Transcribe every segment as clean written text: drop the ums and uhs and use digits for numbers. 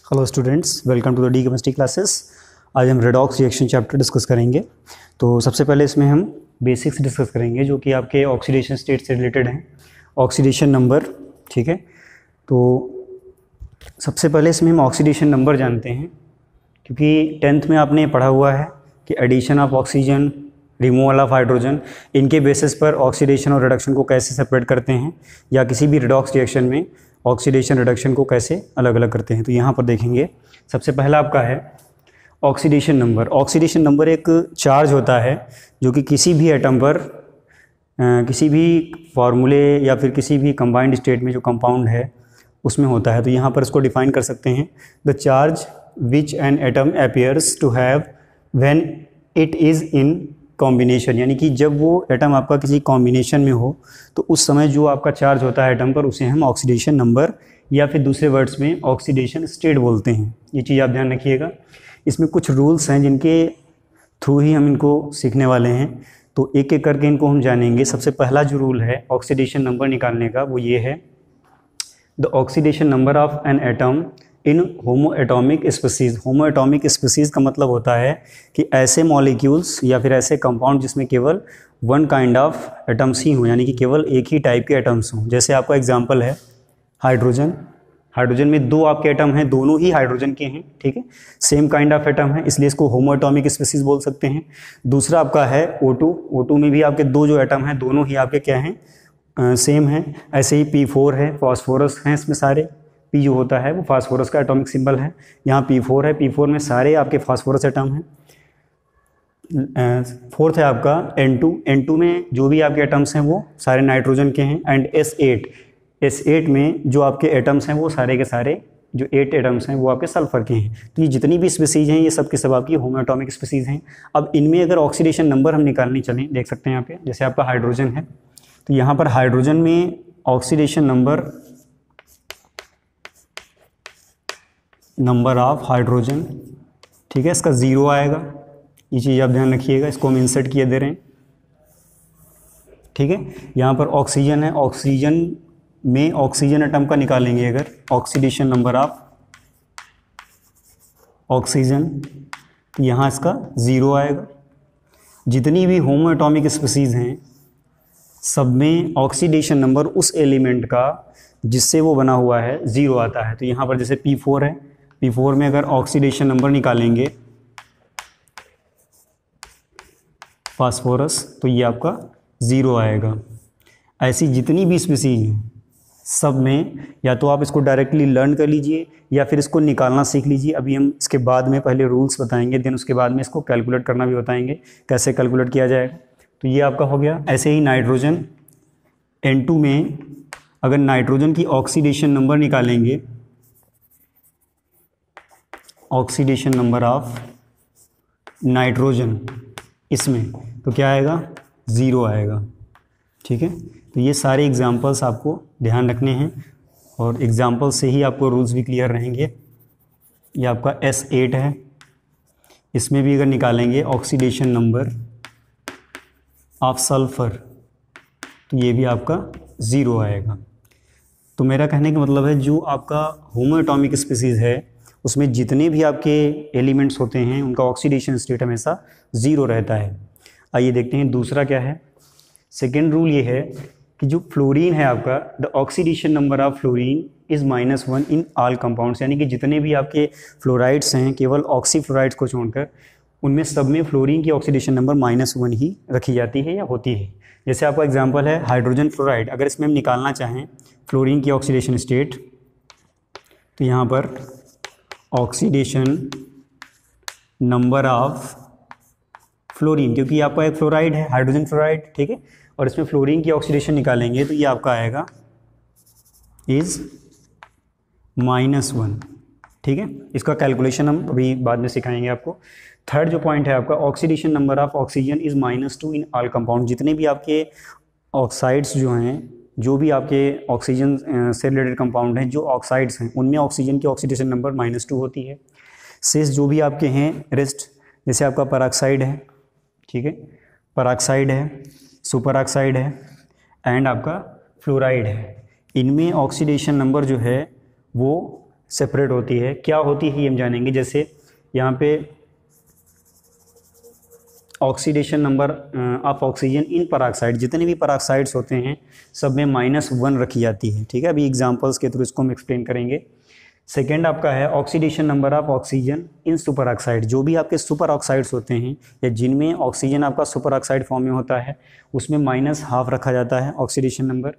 Hello students, welcome to the D chemistry classes. आज हम redox reaction chapter discuss करेंगे। तो सबसे पहले इसमें हम बेसिक्स डिस्कस करेंगे जो कि आपके ऑक्सीडेशन स्टेट से रिलेटेड हैं। ऑक्सीडेशन नंबर, ठीक है। तो सबसे पहले इसमें हम ऑक्सीडेशन नंबर जानते हैं, क्योंकि 10th में आपने पढ़ा हुआ है कि addition of oxygen, removal of hydrogen, इनके बेसिस पर ऑक्सीडेशन और रिडक्शन को कैसे सेपरेट करते हैं, या किसी भी रिडॉक्स रिएक्शन में ऑक्सीडेशन रिडक्शन को कैसे अलग अलग करते हैं। तो यहाँ पर देखेंगे, सबसे पहला आपका है ऑक्सीडेशन नंबर। ऑक्सीडेशन नंबर एक चार्ज होता है जो कि किसी भी एटम पर किसी भी फार्मूले या फिर किसी भी कंबाइंड स्टेट में जो कंपाउंड है उसमें होता है। तो यहाँ पर इसको डिफाइन कर सकते हैं, the charge which an atom appears to have when it is in combination, यानी कि जब वो एटम आपका किसी कॉम्बिनेशन में हो तो उस समय जो आपका चार्ज होता है एटम पर, उसे हम ऑक्सीडेशन नंबर या फिर दूसरे वर्ड्स में ऑक्सीडेशन स्टेट बोलते हैं। ये चीज़ आप ध्यान रखिएगा। इसमें कुछ रूल्स हैं जिनके थ्रू ही हम इनको सीखने वाले हैं, तो एक एक करके इनको हम जानेंगे। सबसे पहला जो रूल है ऑक्सीडेशन नंबर निकालने का, वो ये है, the oxidation number of an atom in homo atomic species. Homo atomic species का मतलब होता है कि ऐसे मॉलिक्यूल्स या फिर ऐसे कंपाउंड जिसमें केवल वन काइंड ऑफ एटम्स ही हों, यानी कि केवल एक ही टाइप के एटम्स हों। जैसे आपका एग्जांपल है हाइड्रोजन। हाइड्रोजन में दो आपके एटम हैं, दोनों ही हाइड्रोजन के हैं, ठीक है, सेम काइंड ऑफ एटम है, इसलिए इसको होमो एटॉमिक स्पीसीज़ बोल सकते हैं। दूसरा आपका है O2। O2 में भी आपके दो जो एटम हैं दोनों ही आपके क्या हैं, सेम हैं। ऐसे ही P4 है, फॉस्फोरस हैं इसमें सारे। P जो होता है वो फास्फोरस का एटॉमिक सिंबल है। यहाँ P4 है, P4 में सारे आपके फास्फोरस एटम हैं। फोर्थ है आपका N2। N2 में जो भी आपके एटम्स हैं वो सारे नाइट्रोजन के हैं। एंड S8 में जो आपके एटम्स हैं वो सारे के सारे जो 8 एटम्स हैं वो आपके सल्फर के हैं। तो ये जितनी भी स्पीसीज हैं ये सब के सब आपकी होमो एटॉमिक स्पीसीज हैं। अब इनमें अगर ऑक्सीडेशन नंबर हम निकालने चलें, देख सकते हैं यहाँ पे, जैसे आपका हाइड्रोजन है, तो यहाँ पर हाइड्रोजन में ऑक्सीडेशन नंबर ऑफ हाइड्रोजन, ठीक है, इसका 0 आएगा। ये चीज़ आप ध्यान रखिएगा, इसको हम इंसर्ट किए दे रहे हैं, ठीक है। यहाँ पर ऑक्सीजन है, ऑक्सीजन में ऑक्सीजन एटम का निकालेंगे अगर ऑक्सीडेशन नंबर ऑफ ऑक्सीजन, तो यहाँ इसका 0 आएगा। जितनी भी होमो एटॉमिक स्पीसीज हैं सब में ऑक्सीडेशन नंबर उस एलिमेंट का जिससे वो बना हुआ है 0 आता है। तो यहाँ पर जैसे P4 है, P4 में अगर ऑक्सीडेशन नंबर निकालेंगे फास्फोरस, तो ये आपका 0 आएगा। ऐसी जितनी भी स्पीसीज हैं सब में या तो आप इसको डायरेक्टली लर्न कर लीजिए या फिर इसको निकालना सीख लीजिए। अभी हम इसके बाद में पहले रूल्स बताएंगे, देन उसके बाद में इसको कैलकुलेट करना भी बताएंगे कैसे कैलकुलेट किया जाएगा। तो ये आपका हो गया। ऐसे ही नाइट्रोजन, N2 में अगर नाइट्रोजन की ऑक्सीडेशन नंबर निकालेंगे, ऑक्सीडेशन नंबर ऑफ नाइट्रोजन इसमें, तो क्या आएगा, 0 आएगा, ठीक है। तो ये सारे एग्जांपल्स आपको ध्यान रखने हैं और एग्जांपल से ही आपको रूल्स भी क्लियर रहेंगे। ये आपका S8 है, इसमें भी अगर निकालेंगे ऑक्सीडेशन नंबर ऑफ सल्फर, तो ये भी आपका 0 आएगा। तो मेरा कहने का मतलब है जो आपका होमो एटॉमिक स्पीसीज़ है उसमें जितने भी आपके एलिमेंट्स होते हैं उनका ऑक्सीडेशन स्टेट हमेशा 0 रहता है। आइए देखते हैं दूसरा क्या है। सेकेंड रूल ये है कि जो फ्लोरीन है आपका, the oxidation number of fluorine is -1 in all compounds, यानी कि जितने भी आपके फ्लोराइड्स हैं केवल ऑक्सी फ्लोराइड्स को छोड़कर उनमें सब में फ्लोरीन की ऑक्सीडेशन नंबर -1 ही रखी जाती है या होती है। जैसे आपका एग्जांपल है हाइड्रोजन फ्लोराइड। अगर इसमें हम निकालना चाहें फ्लोरीन की ऑक्सीडेशन स्टेट, तो यहाँ पर ऑक्सीडेशन नंबर ऑफ फ्लोरीन, क्योंकि आपका एक फ्लोराइड है हाइड्रोजन फ्लोराइड, ठीक है, और इसमें फ्लोरीन की ऑक्सीडेशन निकालेंगे तो ये आपका आएगा इज़ -1, ठीक है। इसका कैलकुलेशन हम अभी बाद में सिखाएंगे आपको। थर्ड जो पॉइंट है आपका, oxidation number of oxygen is -2 in all compound. जितने भी आपके ऑक्साइड्स जो हैं, जो भी आपके ऑक्सीजन से रिलेटेड कंपाउंड हैं, जो ऑक्साइड्स हैं उनमें ऑक्सीजन की ऑक्सीडेशन नंबर -2 होती है। शेष जो भी आपके हैं रेस्ट, जैसे आपका पेरोक्साइड है, ठीक है, पेरोक्साइड है, सुपर ऑक्साइड है एंड आपका फ्लोराइड है, इनमें ऑक्सीडेशन नंबर जो है वो सेपरेट होती है। क्या होती है ये हम जानेंगे। जैसे यहाँ पे oxidation number of oxygen in peroxide, जितने भी पराक्साइड्स होते हैं सब में -1 रखी जाती है। ठीक है, अभी एग्जांपल्स के थ्रू इसको हम एक्सप्लेन करेंगे। सेकेंड आपका है oxidation number of oxygen in super oxide, जो भी आपके सुपर ऑक्साइड्स होते हैं या जिनमें ऑक्सीजन आपका सुपर ऑक्साइड फॉर्म में होता है उसमें -12 रखा जाता है ऑक्सीडेशन नंबर।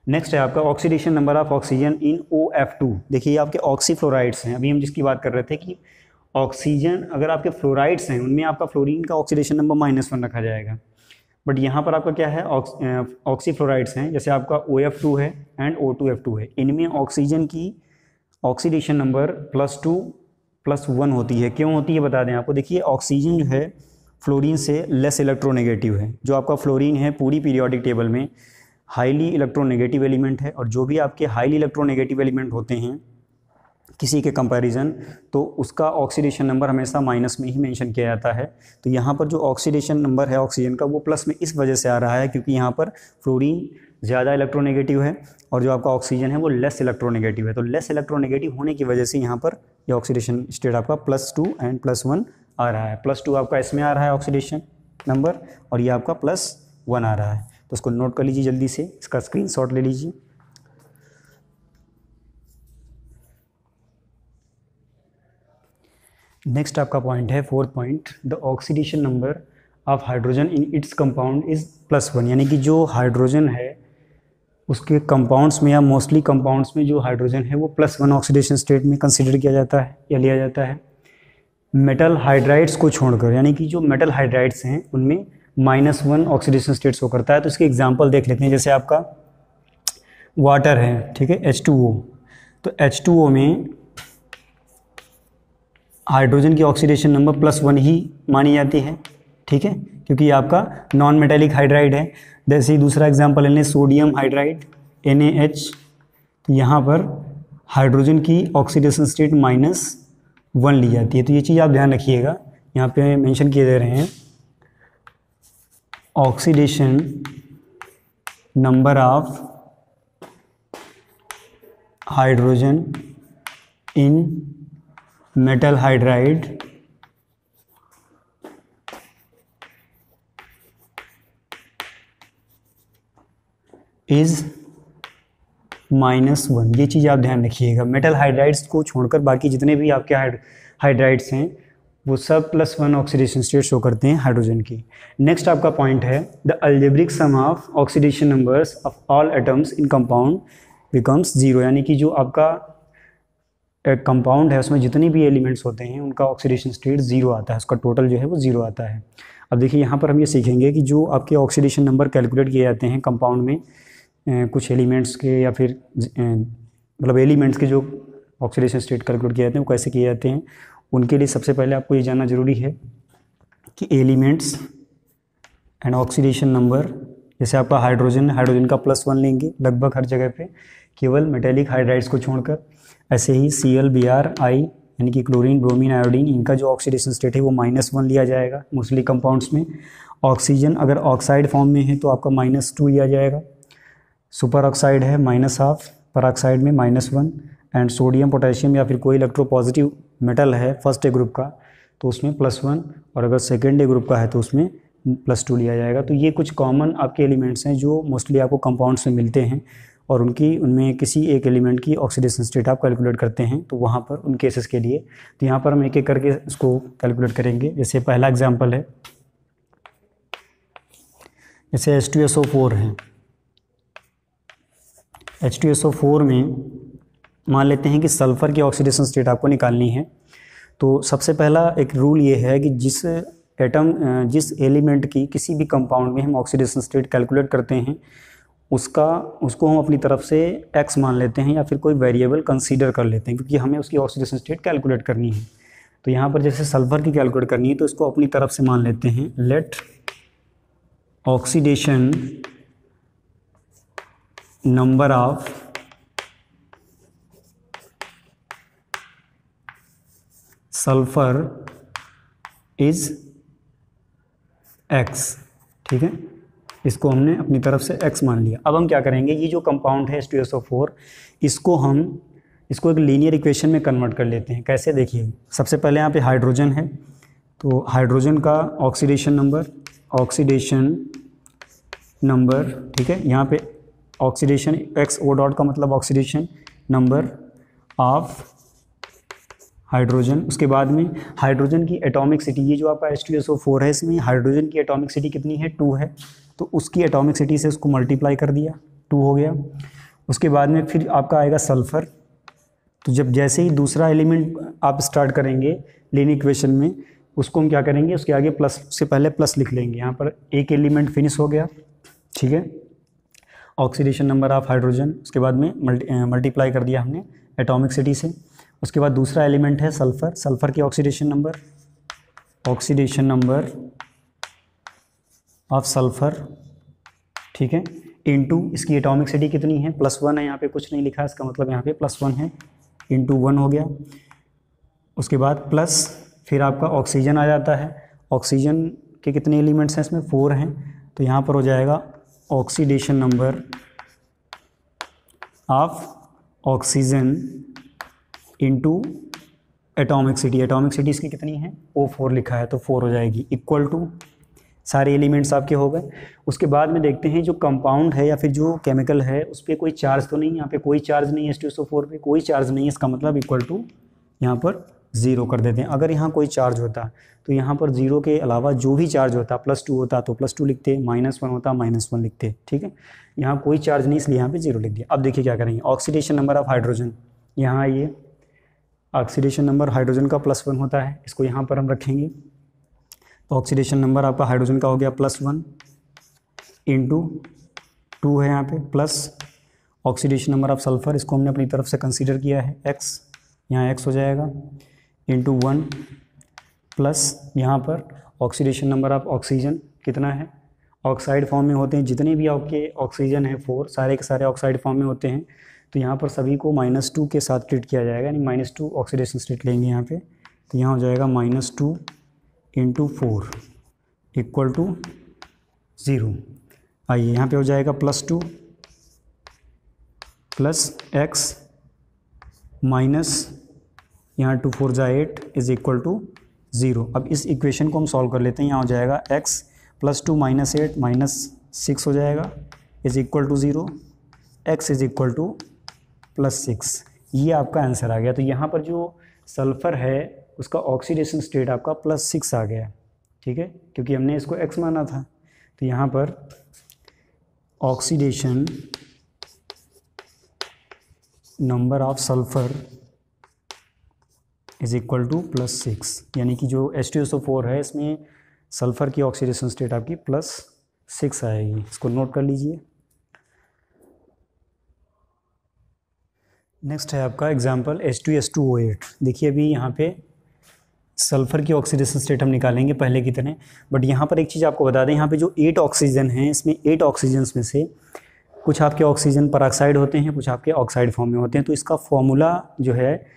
नेक्स्ट है आपका oxidation number of oxygen in OF2। देखिए ये आपके ऑक्सीफ्लोराइड्स हैं, अभी हम जिसकी बात कर रहे थे कि ऑक्सीजन अगर आपके फ्लोराइड्स हैं उनमें आपका फ्लोरीन का ऑक्सीडेशन नंबर -1 रखा जाएगा। बट यहाँ पर आपका क्या है, ऑक्सीफ्लोराइड्स हैं, जैसे आपका OF2 है एंड O2F2 है, इनमें ऑक्सीजन की ऑक्सीडेशन नंबर +2+1 होती है। क्यों होती है बता दें आपको। देखिए ऑक्सीजन जो है फ्लोरीन से लेस इलेक्ट्रोनेगेटिव है। जो आपका फ्लोरीन है पूरी पीरियोडिक टेबल में हाईली इलेक्ट्रोनेगेटिव एलिमेंट है, और जो भी आपके हाईली इलेक्ट्रोनेगेटिव एलिमेंट होते हैं किसी के कंपैरिजन, तो उसका ऑक्सीडेशन नंबर हमेशा माइनस में ही मेंशन किया जाता है। तो यहाँ पर जो ऑक्सीडेशन नंबर है ऑक्सीजन का वो प्लस में इस वजह से आ रहा है क्योंकि यहाँ पर फ्लोरीन ज़्यादा इलेक्ट्रोनेगेटिव है और जो आपका ऑक्सीजन है वो लेस इलेक्ट्रोनेगेटिव है। तो लेस इलेक्ट्रोनेगेटिव होने की वजह से यहाँ पर ये ऑक्सीडेशन स्टेट आपका +2 एंड +1 आ रहा है। +2 आपका इसमें आ रहा है ऑक्सीडेशन नंबर और ये आपका +1 आ रहा है। तो उसको नोट कर लीजिए जल्दी से, इसका स्क्रीनशॉट ले लीजिए। नेक्स्ट आपका पॉइंट है 4th point, the oxidation number of hydrogen in its compound is +1। यानी कि जो हाइड्रोजन है उसके कंपाउंड्स में या मोस्टली कंपाउंड्स में जो हाइड्रोजन है वो +1 ऑक्सीडेशन स्टेट में कंसिडर किया जाता है या लिया जाता है। मेटल हाइड्राइड्स को छोड़कर, यानी कि जो मेटल हाइड्राइड्स हैं उनमें -1 ऑक्सीडेशन स्टेट शो करता है। तो इसके एग्जांपल देख लेते हैं। जैसे आपका वाटर है, ठीक है, H2O, तो H2O में हाइड्रोजन की ऑक्सीडेशन नंबर +1 ही मानी जाती है, ठीक है, क्योंकि ये आपका नॉन मेटेलिक हाइड्राइड है। जैसे ही दूसरा एग्जांपल ले लें सोडियम हाइड्राइड NaH, तो यहाँ पर हाइड्रोजन की ऑक्सीडेशन स्टेट -1 ली जाती है। तो ये चीज़ आप ध्यान रखिएगा, यहाँ पे मेंशन किए दे रहे हैं oxidation number of hydrogen in metal hydride is -1। ये चीज़ आप ध्यान रखिएगा। मेटल हाइड्राइड्स को छोड़कर बाकी जितने भी आपके हाइड्राइड्स हैं वो सब +1 ऑक्सीडेशन स्टेट शो करते हैं हाइड्रोजन की। नेक्स्ट आपका पॉइंट है the algebraic sum of oxidation numbers of all atoms in compound becomes 0। यानी कि जो आपका कंपाउंड है उसमें जितने भी एलिमेंट्स होते हैं उनका ऑक्सीडेशन स्टेट 0 आता है, उसका टोटल जो है वो 0 आता है। अब देखिए यहाँ पर हम ये सीखेंगे कि जो आपके ऑक्सीडेशन नंबर कैलकुलेट किए जाते हैं कंपाउंड में कुछ एलिमेंट्स के या फिर मतलब एलिमेंट्स के जो ऑक्सीडेशन स्टेट कैलकुलेट किए जाते हैं वो कैसे किए जाते हैं। उनके लिए सबसे पहले आपको ये जानना जरूरी है कि एलिमेंट्स एंड ऑक्सीडेशन नंबर, जैसे आपका हाइड्रोजन का +1 लेंगे लगभग हर जगह पे, केवल मेटेलिक हाइड्राइड्स को छोड़कर। ऐसे ही Cl Br I यानी कि क्लोरीन ब्रोमीन आयोडीन, इनका जो ऑक्सीडेशन स्टेट है वो -1 लिया जाएगा मोस्टली कंपाउंड्स में। ऑक्सीजन अगर ऑक्साइड फॉर्म में है तो आपका -2 लिया जाएगा। सुपर ऑक्साइड है -1/2, परऑक्साइड में -1, एंड सोडियम पोटेशियम या फिर कोई इलेक्ट्रोपॉजिटिव मेटल है फर्स्ट ए ग्रुप का तो उसमें +1, और अगर सेकेंड ए ग्रुप का है तो उसमें +2 लिया जाएगा। तो ये कुछ कॉमन आपके एलिमेंट्स हैं जो मोस्टली आपको कंपाउंड्स में मिलते हैं और उनमें किसी एक एलिमेंट की ऑक्सीडेशन स्टेट आप कैलकुलेट करते हैं। तो वहाँ पर उन केसेस के लिए तो यहाँ पर हम एक एक करके इसको कैलकुलेट करेंगे। जैसे पहला एग्जांपल है, जैसे H2SO4 है। H2SO4 में मान लेते हैं कि सल्फ़र की ऑक्सीडेशन स्टेट आपको निकालनी है। तो सबसे पहला एक रूल ये है कि जिस एलिमेंट की किसी भी कंपाउंड में हम ऑक्सीडेशन स्टेट कैलकुलेट करते हैं उसको हम अपनी तरफ से x मान लेते हैं या फिर कोई वेरिएबल कंसीडर कर लेते हैं, क्योंकि हमें उसकी ऑक्सीडेशन स्टेट कैलकुलेट करनी है। तो यहाँ पर जैसे सल्फ़र की कैलकुलेट करनी है तो इसको अपनी तरफ से मान लेते हैं let oxidation number of sulphur is x, ठीक है, इसको हमने अपनी तरफ से x मान लिया। अब हम क्या करेंगे, ये जो कंपाउंड है H2SO4 इसको हम इसको एक लीनियर इक्वेशन में कन्वर्ट कर लेते हैं। कैसे, देखिए सबसे पहले यहाँ पे हाइड्रोजन है, तो हाइड्रोजन का ऑक्सीडेशन नंबर, ठीक है, यहाँ पे ऑक्सीडेशन एक्स ओ डॉट का मतलब ऑक्सीडेशन नंबर ऑफ हाइड्रोजन। उसके बाद में हाइड्रोजन की एटॉमिक सिटी, ये जो आपका H2SO4 है, इसमें हाइड्रोजन की एटॉमिक सिटी कितनी है, 2 है, तो उसकी एटॉमिक सिटी से उसको मल्टीप्लाई कर दिया, 2 हो गया। उसके बाद में फिर आपका आएगा सल्फ़र, तो जब जैसे ही दूसरा एलिमेंट आप स्टार्ट करेंगे लीनियर इक्वेशन में, उसको हम क्या करेंगे, उसके आगे प्लस से पहले प्लस लिख लेंगे। यहाँ पर एक एलिमेंट फिनिश हो गया, ठीक है, ऑक्सीडेशन नंबर ऑफ हाइड्रोजन। उसके बाद में मल्टीप्लाई कर दिया हमने एटॉमिक सिटी से। उसके बाद दूसरा एलिमेंट है सल्फ़र, सल्फ़र की ऑक्सीडेशन नंबर ऑफ सल्फ़र, ठीक है, इनटू इसकी एटॉमिक सिटी कितनी है, +1 है, यहाँ पे कुछ नहीं लिखा है, इसका मतलब यहाँ पे +1 है, इनटू 1 हो गया। उसके बाद प्लस फिर आपका ऑक्सीजन आ जाता है। ऑक्सीजन के कितने एलिमेंट्स हैं इसमें, 4 हैं, तो यहाँ पर हो जाएगा oxidation number of oxygen into atomic city. Atomic city इसकी कितनी है, O4 लिखा है, तो 4 हो जाएगी, इक्वल टू सारे एलिमेंट्स आपके हो गए। उसके बाद में देखते हैं जो कंपाउंड है या फिर जो केमिकल है उस पर कोई चार्ज तो नहीं, यहाँ पे कोई चार्ज नहीं है, H2SO4 पे कोई चार्ज नहीं है, इसका मतलब इक्वल टू यहाँ पर 0 कर देते हैं। अगर यहाँ कोई चार्ज होता तो यहाँ पर 0 के अलावा जो भी चार्ज होता, +2 होता तो +2 लिखते, -1 होता -1 लिखते, ठीक है। यहाँ कोई चार्ज नहीं, इसलिए यहाँ पे 0 लिख दिया। अब देखिए क्या करेंगे, ऑक्सीडेशन नंबर ऑफ हाइड्रोजन, यहाँ आइए, ऑक्सीडेशन नंबर हाइड्रोजन का +1 होता है, इसको यहाँ पर हम रखेंगे। तो ऑक्सीडेशन नंबर आपका हाइड्रोजन का हो गया +1 इंटू 2 है यहाँ पे, plus oxidation number of sulphur, इसको हमने अपनी तरफ से कंसीडर किया है x, यहाँ x हो जाएगा, इंटू 1 प्लस यहाँ पर ऑक्सीडेशन नंबर ऑफ ऑक्सीजन कितना है, ऑक्साइड फॉर्म में होते हैं जितने भी आपके ऑक्सीजन है 4, सारे के सारे ऑक्साइड फॉर्म में होते हैं, तो यहाँ पर सभी को -2 के साथ ट्रीट किया जाएगा, यानी -2 ऑक्सीडेशन स्टेट लेंगे यहाँ पे, तो यहाँ हो जाएगा -2 इंटू 4 इक्वल टू 0। आइए यहाँ पे हो जाएगा +2 प्लस x माइनस यहाँ 2 4 जा 8 इज इक्वल टू 0। अब इस इक्वेशन को हम सॉल्व कर लेते हैं। यहाँ हो जाएगा x +2 - 8 -6 हो जाएगा is equal to 0, x is equal to +6। ये आपका आंसर आ गया। तो यहाँ पर जो सल्फ़र है उसका ऑक्सीडेशन स्टेट आपका +6 आ गया, ठीक है, क्योंकि हमने इसको x माना था। तो यहाँ पर oxidation number of sulphur is equal to +6, यानी कि जो H2SO4 है इसमें सल्फ़र की ऑक्सीडेशन स्टेट आपकी +6 आएगी। इसको नोट कर लीजिए। नेक्स्ट है आपका एग्जाम्पल H2S2O8। देखिए अभी यहाँ पे सल्फ़र की ऑक्सीडेशन स्टेट हम निकालेंगे पहले की तरह, बट यहाँ पर एक चीज़ आपको बता दें, यहाँ पे जो 8 ऑक्सीजन हैं इसमें 8 ऑक्सीजन्स में से कुछ आपके ऑक्सीजन परऑक्साइड होते हैं, कुछ आपके ऑक्साइड फॉर्म में होते हैं। तो इसका फॉर्मूला जो है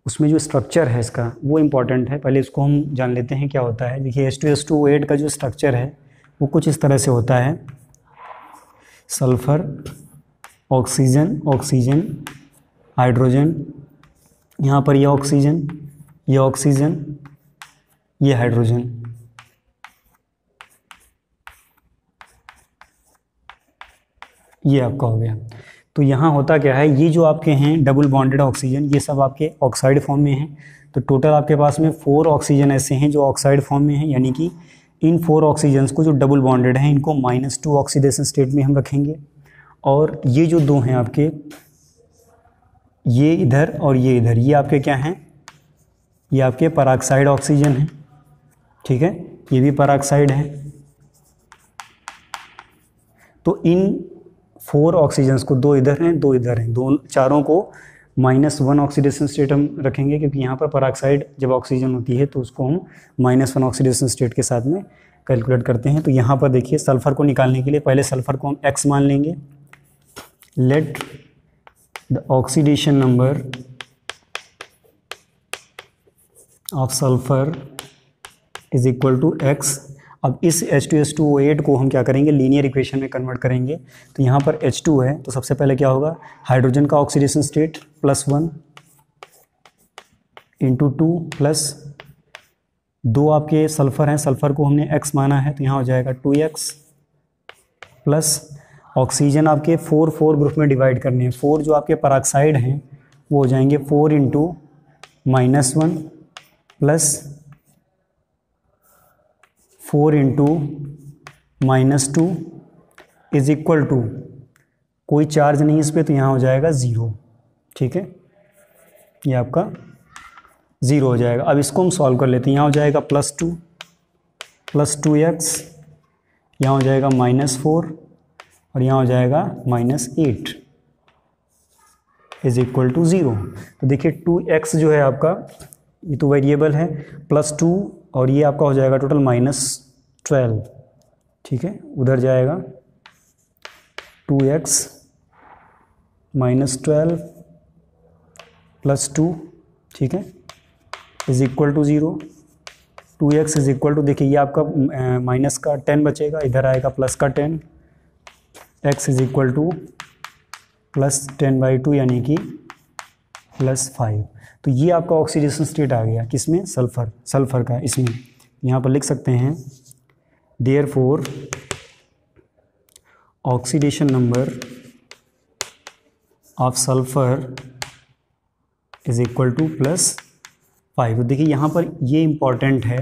उसमें जो स्ट्रक्चर है इसका वो इम्पॉर्टेंट है, पहले इसको हम जान लेते हैं क्या होता है। देखिए H2S2O8 का जो स्ट्रक्चर है वो कुछ इस तरह से होता है, सल्फ़र, ऑक्सीजन, ऑक्सीजन, हाइड्रोजन, यहाँ पर ये ऑक्सीजन, ये ऑक्सीजन, ये हाइड्रोजन। ये आपका हो गया। तो यहाँ होता क्या है, ये जो आपके हैं डबल बॉन्डेड ऑक्सीजन, ये सब आपके ऑक्साइड फॉर्म में हैं। तो टोटल आपके पास में 4 ऑक्सीजन ऐसे हैं जो ऑक्साइड फॉर्म में हैं, यानी कि इन 4 ऑक्सीजन्स को जो डबल बॉन्डेड हैं इनको -2 ऑक्सीडेशन स्टेट में हम रखेंगे। और ये जो 2 हैं आपके, ये इधर और ये इधर, ये आपके क्या हैं, ये आपके परऑक्साइड ऑक्सीजन हैं, ठीक है, ये भी परऑक्साइड है। तो इन 4 ऑक्सीजन्स को, 2 इधर हैं 2 इधर हैं, दो चारों को -1 ऑक्सीडेशन स्टेट हम रखेंगे, क्योंकि यहाँ पर परऑक्साइड जब ऑक्सीजन होती है तो उसको हम -1 ऑक्सीडेशन स्टेट के साथ में कैलकुलेट करते हैं। तो यहाँ पर देखिए सल्फ़र को निकालने के लिए पहले सल्फ़र को हम x मान लेंगे। Let the oxidation number of sulphur is equal to x। अब इस H2S2O8 को हम क्या करेंगे, लीनियर इक्वेशन में कन्वर्ट करेंगे। तो यहाँ पर H2 है तो सबसे पहले क्या होगा, हाइड्रोजन का ऑक्सीडेशन स्टेट +1 इंटू 2 प्लस 2 आपके सल्फ़र हैं, सल्फ़र को हमने x माना है तो यहाँ हो जाएगा 2x प्लस ऑक्सीजन आपके 4 ग्रुप में डिवाइड करने हैं। 4 जो आपके पेरोक्साइड हैं वो हो जाएंगे 4 into -1 plus 4 into -2 is equal to, कोई चार्ज नहीं इस पर तो यहाँ हो जाएगा 0। ठीक है, ये आपका 0 हो जाएगा। अब इसको हम सॉल्व कर लेते हैं। यहाँ हो जाएगा +2 प्लस 2x, यहाँ हो जाएगा -4 और यहाँ हो जाएगा -8 इज इक्वल टू 0। तो देखिए 2x जो है आपका, ये तो वेरिएबल है, +2 और ये आपका हो जाएगा टोटल -12। ठीक है, उधर जाएगा 2x -12 प्लस 2, ठीक है, is equal to 0। 2x is equal to, देखिए ये आपका माइनस का 10 बचेगा, इधर आएगा प्लस का 10, x इज इक्वल टू +10/2 यानी कि +5। तो ये आपका ऑक्सीडेशन स्टेट आ गया, किसमें, सल्फर का। इसमें यहाँ पर लिख सकते हैं therefore oxidation number of sulphur is equal to +5। तो देखिए यहाँ पर ये इम्पॉर्टेंट है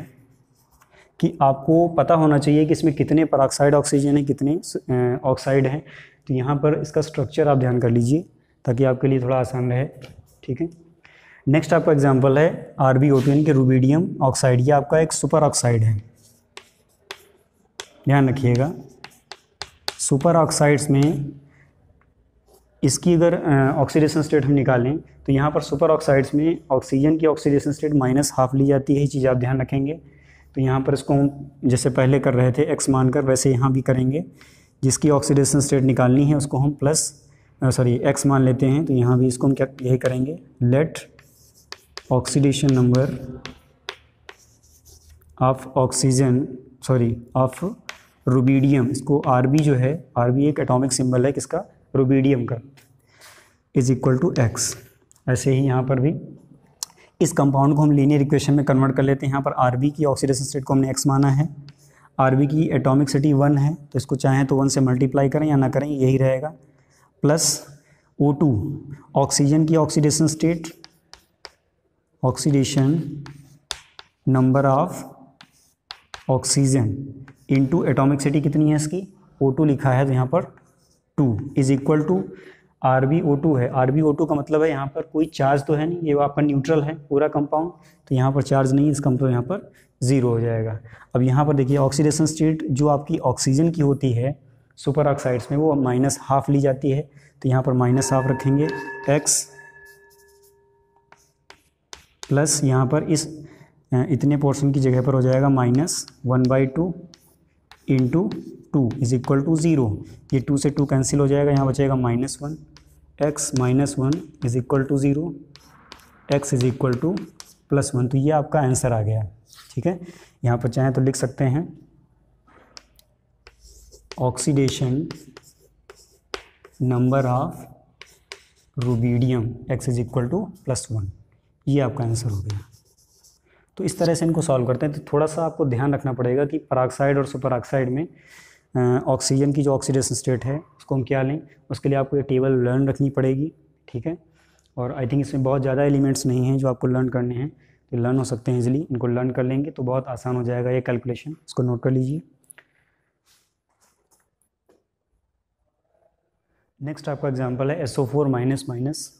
कि आपको पता होना चाहिए कि इसमें कितने पेरोक्साइड ऑक्सीजन है, कितने ऑक्साइड हैं। तो यहाँ पर इसका स्ट्रक्चर आप ध्यान कर लीजिए ताकि आपके लिए थोड़ा आसान रहे। ठीक है, नेक्स्ट आपका एग्जांपल है RbO2 यानी कि रुबिडियम ऑक्साइड। ये आपका एक सुपर ऑक्साइड है, ध्यान रखिएगा। सुपर ऑक्साइड्स में इसकी अगर ऑक्सीडेशन स्टेट हम निकालें तो यहाँ पर सुपर ऑक्साइड्स में ऑक्सीजन की ऑक्सीडेशन स्टेट -½ ली जाती है। ये चीज़ आप ध्यान रखेंगे। तो यहाँ पर इसको हम जैसे पहले कर रहे थे x मानकर, वैसे यहाँ भी करेंगे। जिसकी ऑक्सीडेशन स्टेट निकालनी है उसको हम x मान लेते हैं। तो यहाँ भी इसको हम क्या यही करेंगे, let oxidation number of rubidium, इसको Rb जो है, Rb एक एटॉमिक सिंबल है किसका, रुबिडियम का, इज इक्वल टू x। ऐसे ही यहाँ पर भी इस कंपाउंड को हम लीनियर इक्वेशन में कन्वर्ट कर लेते हैं। यहाँ पर Rb की ऑक्सीडेशन स्टेट को हमने x माना है, Rb की एटॉमिक सिटी 1 है, तो इसको चाहें तो 1 से मल्टीप्लाई करें या ना करें, यही रहेगा, प्लस O2 ऑक्सीजन की oxidation state, oxidation number of oxygen into atomic city कितनी है इसकी, O2 लिखा है तो यहाँ पर 2 इज इक्वल टू RbO2 है। RbO2 का मतलब है यहाँ पर कोई चार्ज तो है नहीं, ये आपका न्यूट्रल है पूरा कंपाउंड, तो यहाँ पर चार्ज नहीं है, इसका मतलब यहाँ पर 0 हो जाएगा। अब यहाँ पर देखिए ऑक्सीडेशन स्टेट जो आपकी ऑक्सीजन की होती है सुपर ऑक्साइड्स में वो -½ ली जाती है, तो यहाँ पर -½ रखेंगे x प्लस यहाँ पर इस इतने पोर्शन की जगह पर हो जाएगा -1/2 इंटू 2 इज इक्वल टू 0। ये 2 से 2 कैंसिल हो जाएगा, यहाँ बचेगा -1, x -1 is equal to 0, x is equal to +1। तो ये आपका आंसर आ गया। ठीक है, यहाँ पर चाहें तो लिख सकते हैं oxidation number of rubidium x is equal to +1। ये आपका आंसर हो गया। तो इस तरह से इनको सॉल्व करते हैं। तो थोड़ा सा आपको ध्यान रखना पड़ेगा कि पेरोक्साइड और सुपर ऑक्साइड में ऑक्सीजन की जो ऑक्सीडेशन स्टेट है उसको हम क्या लें, उसके लिए आपको ये टेबल लर्न रखनी पड़ेगी। ठीक है, और आई थिंक इसमें बहुत ज़्यादा एलिमेंट्स नहीं हैं जो आपको लर्न करने हैं, तो लर्न हो सकते हैं इजीली। इनको लर्न कर लेंगे तो बहुत आसान हो जाएगा ये कैलकुलेशन, इसको नोट कर लीजिए। नेक्स्ट आपका एग्जांपल है SO4-।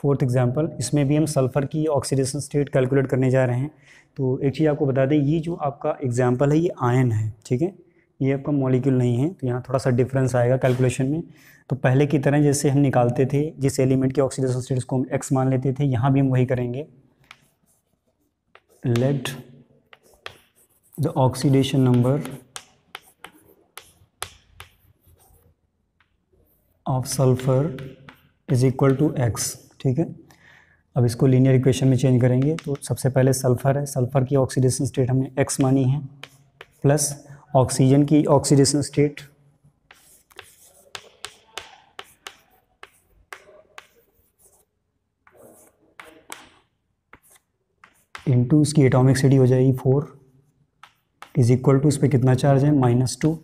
फोर्थ एग्जांपल, इसमें भी हम सल्फ़र की ऑक्सीडेशन स्टेट कैलकुलेट करने जा रहे हैं। तो एक चीज़ आपको बता दें, ये जो आपका एग्जांपल है ये आयन है, ठीक है, ये आपका मॉलिक्यूल नहीं है, तो यहाँ थोड़ा सा डिफरेंस आएगा कैलकुलेशन में। तो पहले की तरह जैसे हम निकालते थे जिस एलिमेंट की ऑक्सीडेशन स्टेट को हम x मान लेते थे, यहाँ भी हम वही करेंगे। Let the oxidation number of sulphur is equal to x। ठीक है, अब इसको लीनियर इक्वेशन में चेंज करेंगे। तो सबसे पहले सल्फ़र है, सल्फ़र की ऑक्सीडेशन स्टेट हमने x मानी है, प्लस ऑक्सीजन की ऑक्सीडेशन स्टेट इंटू इसकी एटॉमिक सिटी हो जाएगी 4 इज इक्वल टू इस पर कितना चार्ज है -2,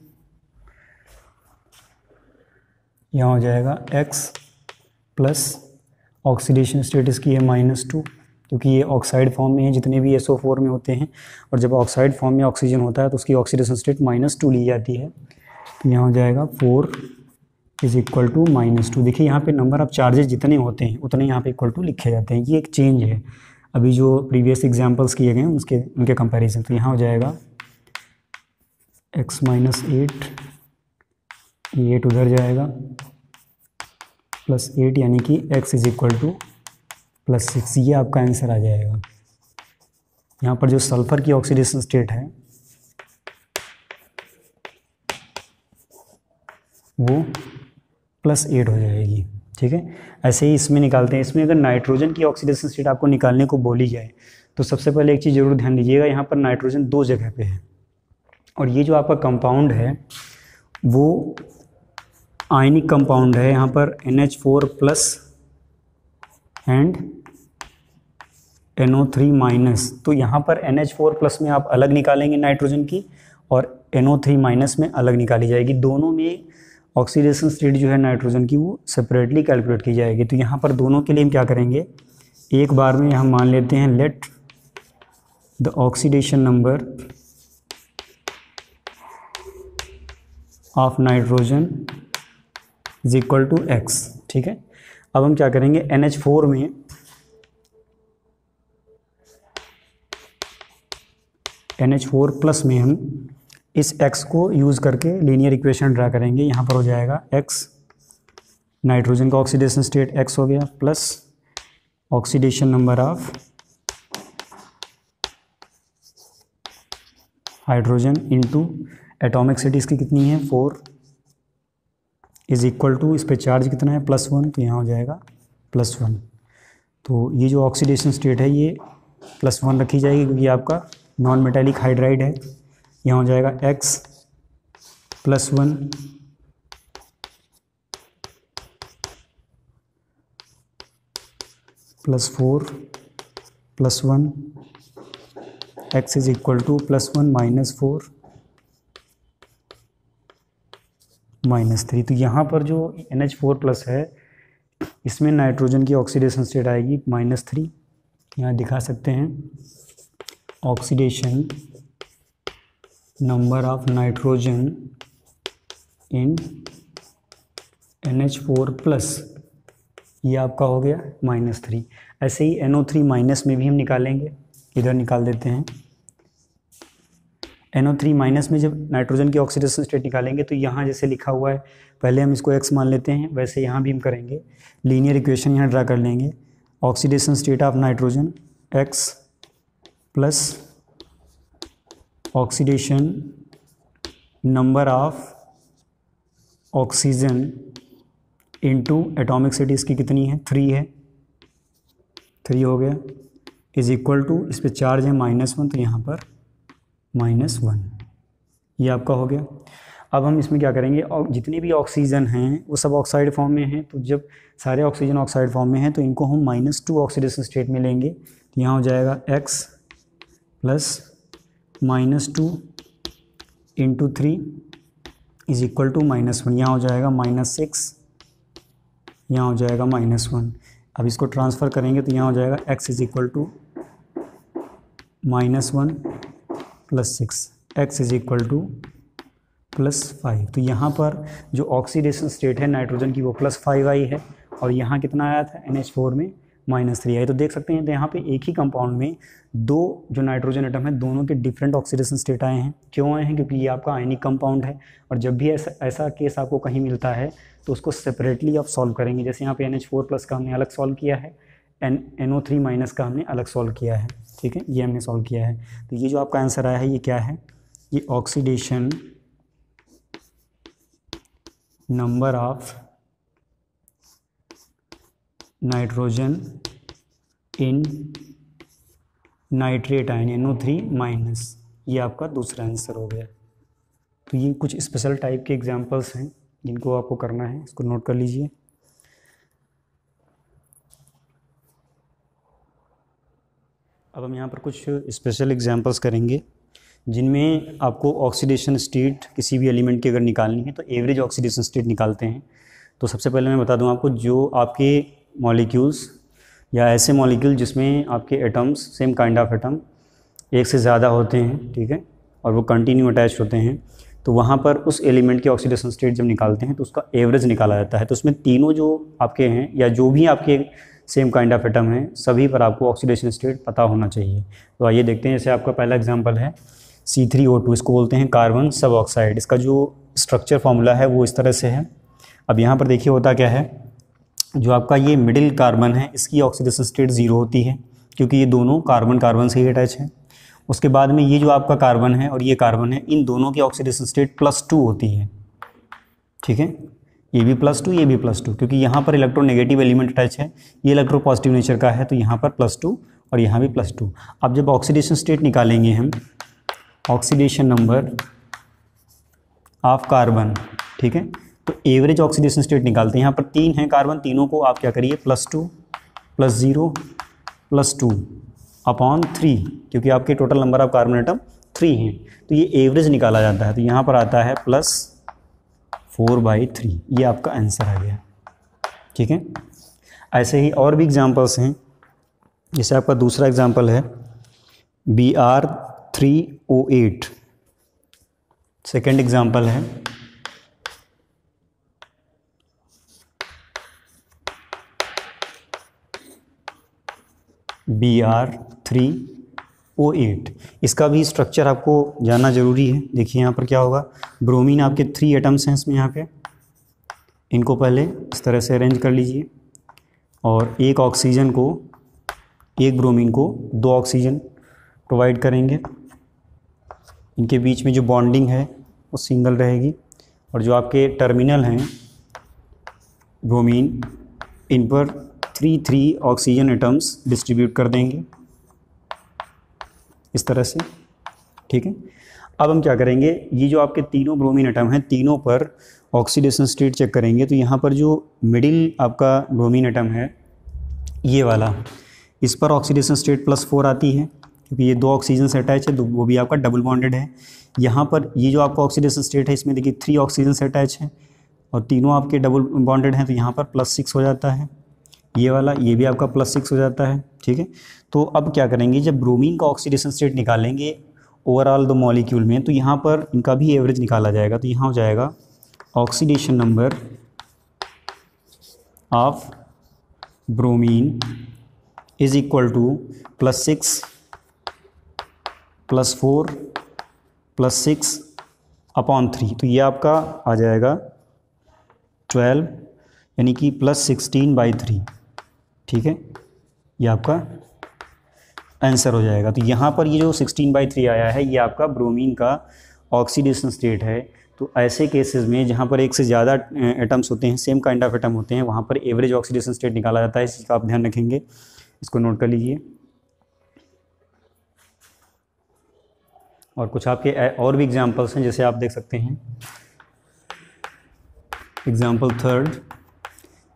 यहाँ हो जाएगा x प्लस ऑक्सीडेशन स्टेट इसकी है -2, क्योंकि ये ऑक्साइड फॉर्म में है, जितने भी SO4 में होते हैं, और जब ऑक्साइड फॉर्म में ऑक्सीजन होता है तो उसकी ऑक्सीडेशन स्टेट -2 ली जाती है। तो यहाँ हो जाएगा 4 इज इक्वल टू -2। देखिए यहाँ पे नंबर ऑफ चार्जेस जितने होते हैं उतने यहाँ पे इक्वल टू लिखे जाते हैं। ये एक चेंज है अभी जो प्रीवियस एग्जांपल्स किए गए हैं उनके कंपैरिजन। तो यहाँ हो जाएगा x -8, ये 8 उधर जाएगा, +8 यानी कि x इज इक्वल टू +6। ये आपका आंसर आ जाएगा। यहाँ पर जो सल्फर की ऑक्सीडेशन स्टेट है वो +8 हो जाएगी। ठीक है, ऐसे ही इसमें निकालते हैं। इसमें अगर नाइट्रोजन की ऑक्सीडेशन स्टेट आपको निकालने को बोली जाए तो सबसे पहले एक चीज़ जरूर ध्यान दीजिएगा, यहाँ पर नाइट्रोजन 2 जगह पे है, और ये जो आपका कंपाउंड है वो आयनिक कंपाउंड है। यहाँ पर NH4+ एंड NO3-। तो यहाँ पर NH4+ में आप अलग निकालेंगे नाइट्रोजन की, और NO3- में अलग निकाली जाएगी। दोनों में ऑक्सीडेशन स्टेट जो है नाइट्रोजन की वो सेपरेटली कैलकुलेट की जाएगी। तो यहाँ पर दोनों के लिए हम क्या करेंगे, एक बार में हम मान लेते हैं let the oxidation number of nitrogen is equal to x। ठीक है, अब हम क्या करेंगे, NH4 में NH4+ में हम इस x को यूज़ करके लीनियर इक्वेशन ड्रा करेंगे। यहाँ पर हो जाएगा x, नाइट्रोजन का ऑक्सीडेशन स्टेट x हो गया, plus oxidation number of hydrogen into atomic city इसकी कितनी है 4 इज इक्वल टू, इस पे चार्ज कितना है +1, तो यहाँ हो जाएगा +1। तो ये जो ऑक्सीडेशन स्टेट है ये +1 रखी जाएगी क्योंकि आपका नॉन मेटालिक हाइड्राइड है। यहाँ हो जाएगा x +1 +4 +1, x is equal to +1 -4 -3। तो यहाँ पर जो NH4+ है इसमें नाइट्रोजन की ऑक्सीडेशन स्टेट आएगी -3। यहाँ दिखा सकते हैं oxidation number of nitrogen in NH4+, ये आपका हो गया -3। ऐसे ही NO3- में भी हम निकालेंगे, इधर निकाल देते हैं। NO3- में जब नाइट्रोजन की ऑक्सीडेशन स्टेट निकालेंगे तो यहाँ जैसे लिखा हुआ है, पहले हम इसको x मान लेते हैं, वैसे यहाँ भी हम करेंगे। लीनियर इक्वेशन यहाँ ड्रा कर लेंगे। Oxidation state of nitrogen x plus oxidation number of oxygen into atomic city इसकी कितनी है 3 है, 3 हो गया, इज इक्वल टू, इस पर चार्ज है -1 तो यहाँ पर -1, ये आपका हो गया। अब हम इसमें क्या करेंगे, और जितने भी ऑक्सीजन हैं वो सब ऑक्साइड फॉर्म में हैं, तो जब सारे ऑक्सीजन ऑक्साइड फॉर्म में हैं तो इनको हम -2 ऑक्सीडेशन स्टेट में लेंगे। तो यहाँ हो जाएगा x plus -2 into 3 is equal to -1, यहाँ हो जाएगा -6, यहाँ हो जाएगा -1। अब इसको ट्रांसफ़र करेंगे तो यहाँ हो जाएगा x is equal to -1 plus 6, x is equal to +5। तो यहाँ पर जो ऑक्सीडेशन स्टेट है नाइट्रोजन की वो +5 आई है, और यहाँ कितना आया था NH4 में -3 आई। तो देख सकते हैं तो यहाँ पे एक ही कंपाउंड में दो जो नाइट्रोजन एटम है दोनों के डिफरेंट ऑक्सीडेशन स्टेट आए हैं। क्यों आए हैं, क्योंकि ये आपका आयनिक कंपाउंड है, और जब भी ऐसा केस आपको कहीं मिलता है तो उसको सेपरेटली आप सॉल्व करेंगे। जैसे यहाँ पे NH4+ का हमने अलग सॉल्व किया है, NO3- का हमने अलग सॉल्व किया है। ठीक है, ये हमने सॉल्व किया है। तो ये जो आपका आंसर आया है ये क्या है, ये oxidation number of nitrogen in nitrate ion NO3-, ये आपका दूसरा आंसर हो गया। तो ये कुछ स्पेशल टाइप के एग्जांपल्स हैं जिनको आपको करना है, इसको नोट कर लीजिए। अब हम यहाँ पर कुछ स्पेशल एग्जांपल्स करेंगे जिनमें आपको ऑक्सीडेशन स्टेट किसी भी एलिमेंट की अगर निकालनी है तो एवरेज ऑक्सीडेशन स्टेट निकालते हैं। तो सबसे पहले मैं बता दूं आपको, जो आपके मॉलिक्यूल्स या ऐसे मॉलिक्यूल जिसमें आपके atoms same kind of atom एक से ज़्यादा होते हैं, ठीक है, और वो कंटिन्यू अटैच होते हैं, तो वहाँ पर उस एलिमेंट की ऑक्सीडेशन स्टेट जब निकालते हैं तो उसका एवरेज निकाला जाता है। तो उसमें तीनों जो आपके हैं या जो भी आपके सेम काइंड ऑफ एटम हैं सभी पर आपको ऑक्सीडेशन स्टेट पता होना चाहिए। तो आइए देखते हैं। जैसे आपका पहला एग्जांपल है C3O2, इसको बोलते हैं कार्बन सब ऑक्साइड। इसका जो स्ट्रक्चर फार्मूला है वो इस तरह से है। अब यहाँ पर देखिए होता क्या है, जो आपका ये मिडिल कार्बन है इसकी ऑक्सीडेशन स्टेट 0 होती है क्योंकि ये दोनों कार्बन कार्बन से ही अटैच है। उसके बाद में ये जो आपका कार्बन है और ये कार्बन है, इन दोनों की ऑक्सीडेशन स्टेट +2 होती है, ठीक है, ये भी +2 ये भी +2, क्योंकि यहाँ पर इलेक्ट्रोनेगेटिव एलिमेंट अटैच है, ये इलेक्ट्रोपॉजिटिव नेचर का है, तो यहाँ पर +2 और यहाँ भी +2। अब जब ऑक्सीडेशन स्टेट निकालेंगे हम, ऑक्सीडेशन नंबर ऑफ कार्बन, ठीक है, तो एवरेज ऑक्सीडेशन स्टेट निकालते हैं। यहाँ पर 3 हैं कार्बन, तीनों को आप क्या करिए +2 +0 +2 अपॉन 3, क्योंकि आपके total number of carbon atom 3 हैं, तो ये एवरेज निकाला जाता है। तो यहाँ पर आता है +4/3, ये आपका आंसर आ गया, ठीक है। ऐसे ही और भी एग्जांपल्स हैं। जैसे आपका दूसरा एग्जांपल है Br3O8। सेकेंड एग्जांपल है Br3O8। इसका भी स्ट्रक्चर आपको जानना ज़रूरी है। देखिए यहाँ पर क्या होगा, ब्रोमीन आपके 3 एटम्स हैं इसमें, यहाँ पे इनको पहले इस तरह से अरेंज कर लीजिए और एक ऑक्सीजन को, एक ब्रोमीन को 2 ऑक्सीजन प्रोवाइड करेंगे। इनके बीच में जो बॉन्डिंग है वो सिंगल रहेगी और जो आपके टर्मिनल हैं ब्रोमीन, इन पर 3 ऑक्सीजन एटम्स डिस्ट्रीब्यूट कर देंगे इस तरह से, ठीक है। अब हम क्या करेंगे, ये जो आपके तीनों ब्रोमीन एटम हैं, तीनों पर ऑक्सीडेशन स्टेट चेक करेंगे। तो यहाँ पर जो मिडिल आपका ब्रोमीन एटम है ये वाला, इस पर ऑक्सीडेशन स्टेट +4 आती है क्योंकि ये 2 ऑक्सीजन से अटैच है, वो भी आपका डबल बॉन्डेड है। यहाँ पर ये जो आपका ऑक्सीडेशन स्टेट है इसमें देखिए 3 ऑक्सीजन से अटैच है और तीनों आपके डबल बॉन्डेड हैं, तो यहाँ पर +6 हो जाता है। ये वाला, ये भी आपका +6 हो जाता है, ठीक है। तो अब क्या करेंगे, जब ब्रोमीन का ऑक्सीडेशन स्टेट निकालेंगे ओवरऑल द मॉलिक्यूल में, तो यहाँ पर इनका भी एवरेज निकाला जाएगा। तो यहाँ हो जाएगा oxidation number of bromine is equal to +6 +4 +6 upon 3। तो ये आपका आ जाएगा 12, यानी कि +16/3, ठीक है, ये आपका आंसर हो जाएगा। तो यहाँ पर ये जो 16/3 आया है ये आपका ब्रोमीन का ऑक्सीडेशन स्टेट है। तो ऐसे केसेस में जहाँ पर एक से ज़्यादा एटम्स होते हैं, सेम काइंड ऑफ एटम होते हैं, वहाँ पर एवरेज ऑक्सीडेशन स्टेट निकाला जाता है। इसका आप ध्यान रखेंगे, इसको नोट कर लीजिए। और कुछ आपके और भी एग्जांपल्स हैं, जैसे आप देख सकते हैं एग्जांपल थर्ड।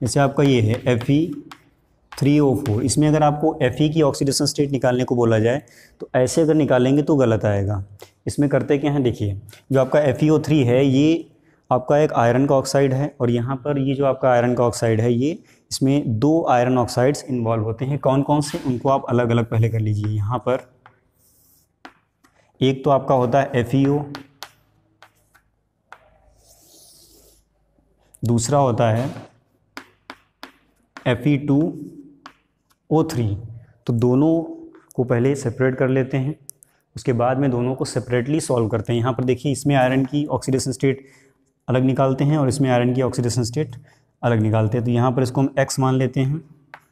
जैसे आपका ये है Fe3O4। इसमें अगर आपको Fe की ऑक्सीडेशन स्टेट निकालने को बोला जाए तो ऐसे अगर निकालेंगे तो गलत आएगा। इसमें करते क्या हैं, देखिए जो आपका FeO3 है ये आपका एक आयरन का ऑक्साइड है और यहाँ पर ये जो आपका आयरन का ऑक्साइड है ये, इसमें 2 आयरन ऑक्साइड्स इन्वॉल्व होते हैं। कौन कौन से, उनको आप अलग अलग पहले कर लीजिए। यहाँ पर एक तो आपका होता है FeO, दूसरा होता है Fe2O3। तो दोनों को पहले सेपरेट कर लेते हैं, उसके बाद में दोनों को सेपरेटली सॉल्व करते हैं। यहाँ पर देखिए इसमें आयरन की ऑक्सीडेशन स्टेट अलग निकालते हैं और इसमें आयरन की ऑक्सीडेशन स्टेट अलग निकालते हैं। तो यहाँ पर इसको हम X मान लेते हैं,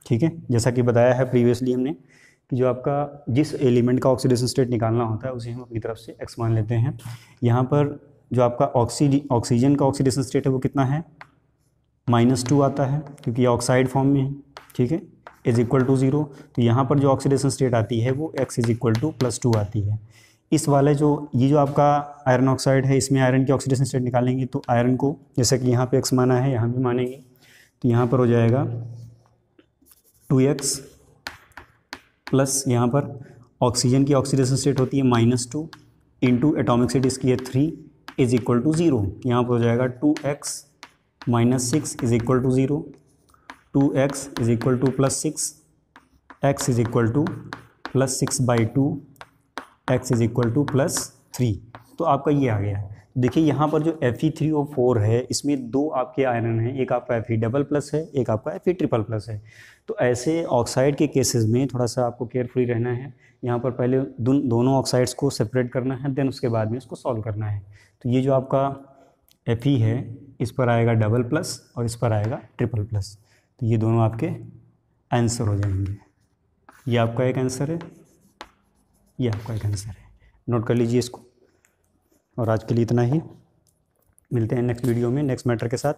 ठीक है। जैसा कि बताया है प्रीवियसली हमने कि जो आपका जिस एलिमेंट का ऑक्सीडेशन स्टेट निकालना होता है उसे हम अपनी तरफ से X मान लेते हैं। यहाँ पर जो आपका ऑक्सीजन का ऑक्सीडेशन स्टेट है वो कितना है, -2 आता है क्योंकि ये ऑक्साइड फॉर्म में है, ठीक है, इज इक्वल टू 0। तो यहाँ पर जो ऑक्सीडेशन स्टेट आती है वो X इज इक्वल टू +2 आती है। इस वाले जो ये जो आपका आयरन ऑक्साइड है इसमें आयरन की ऑक्सीडेशन स्टेट निकालेंगे तो आयरन को जैसा कि यहाँ पे X माना है यहाँ भी मानेंगे, तो यहाँ पर हो जाएगा 2x प्लस यहाँ पर ऑक्सीजन की ऑक्सीडेशन स्टेट होती है -2 इंटू एटॉमिक स्टेट इसकी है 3 इज इक्वल टू 0। यहाँ पर हो जाएगा 2x -6 is equal to 0, 2x is equal to +6, x is equal to +6/2, x is equal to +3। तो आपका ये आ गया। देखिए यहाँ पर जो Fe3O4 है इसमें दो आपके आयरन हैं, एक आपका Fe++ है, एक आपका Fe+++ है। तो ऐसे ऑक्साइड के केसेस में थोड़ा सा आपको केयरफुली रहना है। यहाँ पर पहले दोनों ऑक्साइड्स को सेपरेट करना है, देन उसके बाद में इसको सॉल्व करना है। तो ये जो आपका Fe है इस पर आएगा $++ और इस पर आएगा $++। तो ये दोनों आपके आंसर हो जाएंगे। ये आपका एक आंसर है, ये आपका एक आंसर है। नोट कर लीजिए इसको। और आज के लिए इतना ही, मिलते हैं नेक्स्ट वीडियो में नेक्स्ट मैटर के साथ।